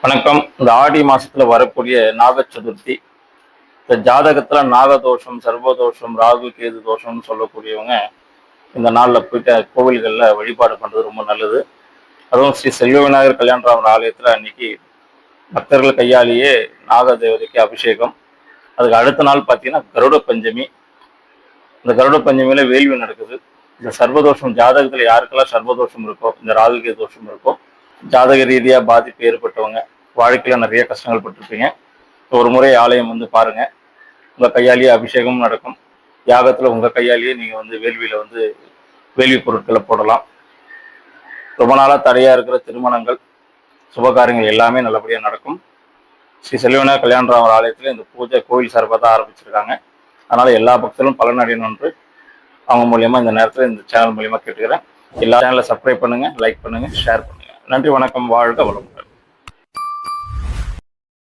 வணக்கம். இந்த ஆடி மாசத்துல வரக்கூடிய நாக சதுர்த்தி, இந்த ஜாதகத்துல நாகதோஷம், சர்வதோஷம், ராகு கேது தோஷம்னு சொல்லக்கூடியவங்க இந்த நாள்ல போயிட்டு கோவில்கள்ல வழிபாடு பண்றது ரொம்ப நல்லது. அதுவும் ஸ்ரீ செல்வ விநாயகர் கல்யாணராமர் ஆலயத்துல அன்னைக்கு பக்தர்கள் கையாலேயே நாக தேவதைக்கு அபிஷேகம். அதுக்கு அடுத்த நாள் பார்த்தீங்கன்னா கருட பஞ்சமி. இந்த கருட பஞ்சமியில வேள்வி நடக்குது. இந்த சர்வதோஷம் ஜாதகத்துல யாருக்கெல்லாம் சர்வதோஷம் இருக்கோ, இந்த ராகு கேது தோஷம் இருக்கோ, ஜாதக ரீதியா பாதிப்பு ஏற்பட்டவங்க, வாழ்க்கையில நிறைய கஷ்டங்கள் பட்டிருப்பீங்க. ஒரு முறை ஆலயம் வந்து பாருங்க. உங்க கையாலேயே அபிஷேகமும் நடக்கும். யாகத்துல உங்க கையாலேயே நீங்க வந்து வேள்வியில வந்து வேள்வி பொருட்களை போடலாம். ரொம்ப நாளா தடையா இருக்கிற திருமணங்கள், சுபகாரியங்கள் எல்லாமே நல்லபடியா நடக்கும். ஸ்ரீ செல்வவிநாயகர் கல்யாணராமர் ஆலயத்துல இந்த பூஜை கோவில் சார்பாக தான் ஆரம்பிச்சிருக்காங்க. அதனால எல்லா பக்தர்களும் பலன் அடையணும் என்று அவங்க மூலியமா இந்த நேரத்தில் இந்த சேனல் மூலியமா கேட்டுக்கிறேன். எல்லா சேனலை சப்ஸ்கிரைப் பண்ணுங்க, லைக் பண்ணுங்க, ஷேர் பண்ணுங்க. நன்றி, வணக்கம், வாழ்க வளமுடன்.